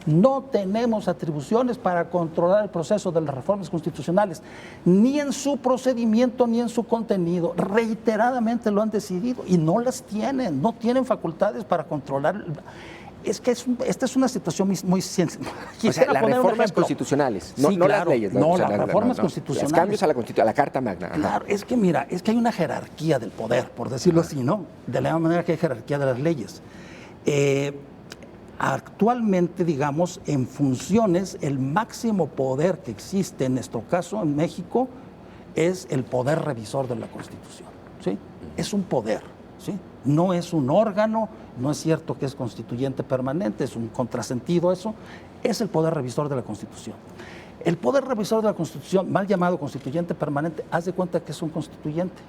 No tenemos atribuciones para controlar el proceso de las reformas constitucionales, ni en su procedimiento ni en su contenido. Reiteradamente lo han decidido y no las tienen, no tienen facultades para controlar. Es que esta es una situación muy sensible. O sea, las reformas constitucionales, no, sí, no claro, las leyes. Las reformas constitucionales. Los cambios a la Carta Magna. Claro, es que mira, es que hay una jerarquía del poder, por decirlo así, ¿no? De la misma manera que hay jerarquía de las leyes. Actualmente, digamos, en funciones, el máximo poder que existe en nuestro caso en México es el poder revisor de la Constitución, ¿sí? Es un poder, ¿sí? No es un órgano, no es cierto que es constituyente permanente, es un contrasentido eso, es el poder revisor de la Constitución. El poder revisor de la Constitución, mal llamado constituyente permanente, haz de cuenta que es un constituyente.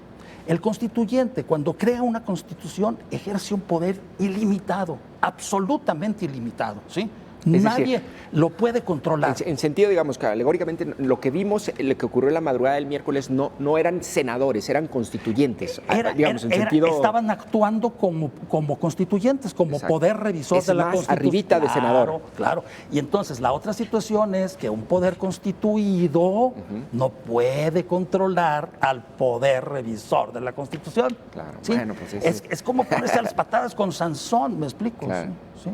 El constituyente, cuando crea una constitución, ejerce un poder ilimitado, absolutamente ilimitado, ¿sí? Nadie lo puede controlar. En sentido, digamos, que alegóricamente, lo que vimos, lo que ocurrió en la madrugada del miércoles, no eran senadores, eran constituyentes. Estaban actuando como constituyentes, como Exacto. Poder revisor de la Constitución. Arribita de senador. Claro. Y entonces la otra situación es que un poder constituido no puede controlar al poder revisor de la Constitución. Claro. ¿Sí? Bueno, pues es como ponerse a las patadas con Sansón, ¿me explico? Claro. ¿Sí?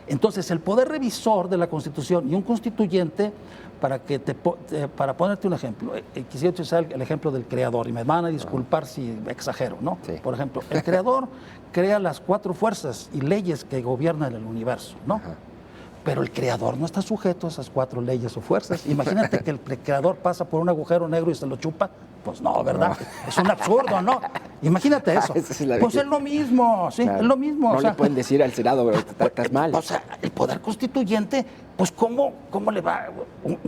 Entonces, el poder revisor de la Constitución y un constituyente, para ponerte un ejemplo, quisiera utilizar el ejemplo del creador, y me van a disculpar si exagero, ¿no? Sí. Por ejemplo, el creador crea las 4 fuerzas y leyes que gobiernan el universo, ¿no? Ajá. Pero el creador no está sujeto a esas 4 leyes o fuerzas. Imagínate que el creador pasa por un agujero negro y se lo chupa. Pues no, ¿verdad? No. Es un absurdo, ¿no? Imagínate eso. Pues es lo mismo, sí, claro. Es lo mismo. No le pueden decir al Senado, pero te tratas mal. O sea, el poder constituyente, pues ¿cómo le va?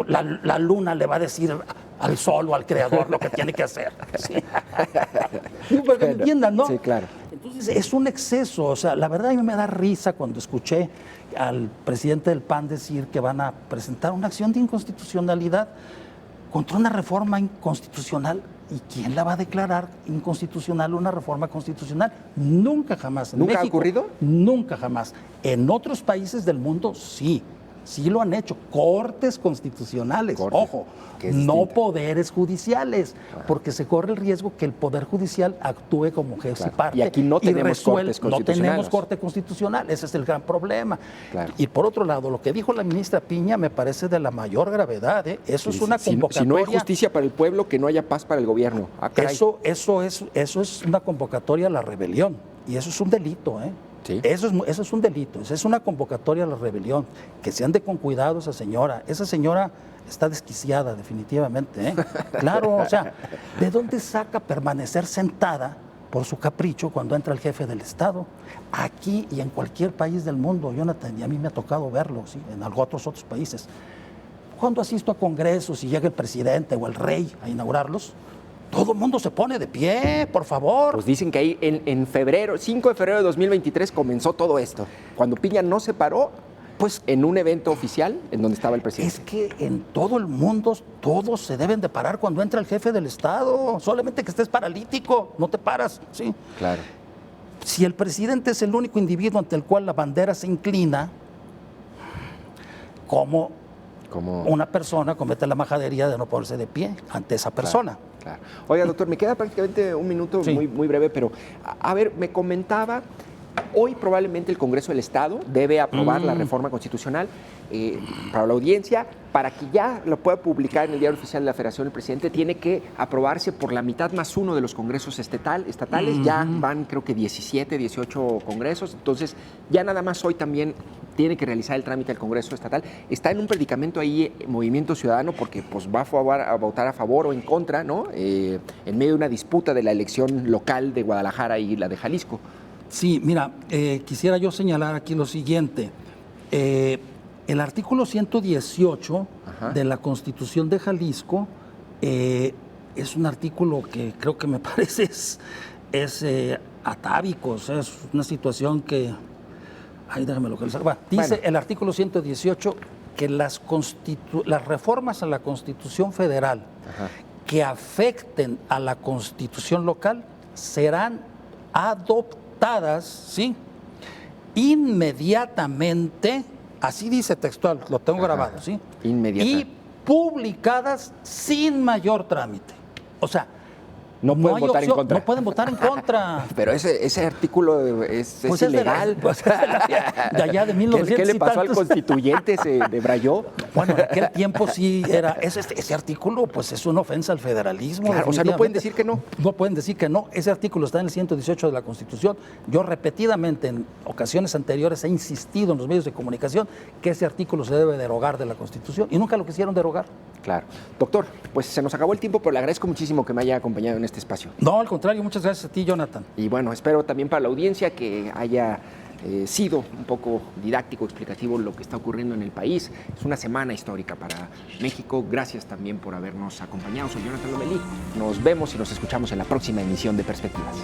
La luna le va a decir al sol o al creador lo que tiene que hacer. ¿Sí? Para que me entiendan, ¿no? Sí, claro. Entonces es un exceso. O sea, la verdad a mí me da risa cuando escuché al presidente del PAN decir que van a presentar una acción de inconstitucionalidad contra una reforma inconstitucional. ¿Y quién la va a declarar inconstitucional una reforma constitucional? Nunca jamás. ¿Nunca ha ocurrido? Nunca jamás. En otros países del mundo sí lo han hecho. Cortes constitucionales, ojo, no poderes judiciales, porque se corre el riesgo que el Poder Judicial actúe como juez y parte. Y aquí no tenemos cortes constitucionales. No tenemos corte constitucional, ese es el gran problema. Claro. Y por otro lado, lo que dijo la ministra Piña me parece de la mayor gravedad. Eso es una convocatoria. Si no hay justicia para el pueblo, que no haya paz para el gobierno. Eso es una convocatoria a la rebelión, y eso es un delito, ¿eh? Sí. Eso es un delito, es una convocatoria a la rebelión. Que se ande con cuidado esa señora. Esa señora está desquiciada, definitivamente, ¿eh? Claro, o sea, ¿de dónde saca permanecer sentada por su capricho cuando entra el jefe del Estado? Aquí y en cualquier país del mundo, Jonathan, y a mí me ha tocado verlo, ¿sí? En otros países. Cuando asisto a congresos y llega el presidente o el rey a inaugurarlos, todo el mundo se pone de pie, por favor. Pues dicen que ahí en febrero, 5 de febrero de 2023 comenzó todo esto. Cuando Piña no se paró, pues en un evento oficial en donde estaba el presidente. Es que en todo el mundo todos se deben de parar cuando entra el jefe del Estado. Solamente que estés paralítico, no te paras, ¿sí? Claro. Si el presidente es el único individuo ante el cual la bandera se inclina, ¿cómo una persona comete la majadería de no ponerse de pie ante esa persona? Claro. Oiga, doctor, me queda prácticamente un minuto, sí, muy breve, pero a ver, me comentaba, hoy probablemente el Congreso del Estado debe aprobar la reforma constitucional para la audiencia. Para que ya lo pueda publicar en el Diario Oficial de la Federación, el presidente tiene que aprobarse por la mitad más uno de los congresos estatales. Ya van, creo que 17, 18 congresos. Entonces, ya nada más hoy también tiene que realizar el trámite del Congreso estatal. Está en un predicamento ahí Movimiento Ciudadano porque pues, va a votar a favor o en contra, ¿no? En medio de una disputa de la elección local de Guadalajara y la de Jalisco. Sí, mira, quisiera yo señalar aquí lo siguiente. El artículo 118 de la Constitución de Jalisco es un artículo que creo que me parece es atávico, o sea, es una situación que... Ay, déjame localizar. Dice el artículo 118 que las reformas a la Constitución Federal que afecten a la Constitución local serán adoptadas, ¿sí?, inmediatamente. Así dice textual, lo tengo grabado, ¿sí? Inmediatamente. Y publicadas sin mayor trámite. O sea, no pueden votar en contra. No pueden votar en contra. Pero ese artículo es ilegal. De allá de 1900. ¿Qué le pasó al constituyente? ¿Se debrayó? Bueno, en aquel tiempo sí era. Ese artículo, pues es una ofensa al federalismo. Claro, o sea, no pueden decir que no. No pueden decir que no. Ese artículo está en el 118 de la Constitución. Yo repetidamente, en ocasiones anteriores, he insistido en los medios de comunicación que ese artículo se debe derogar de la Constitución y nunca lo quisieron derogar. Claro. Doctor, pues se nos acabó el tiempo, pero le agradezco muchísimo que me haya acompañado en este espacio. No, al contrario, muchas gracias a ti, Jonathan. Y bueno, espero también para la audiencia que haya sido un poco didáctico, explicativo lo que está ocurriendo en el país. Es una semana histórica para México. Gracias también por habernos acompañado. Soy Jonathan Lomelí. Nos vemos y nos escuchamos en la próxima emisión de Perspectivas.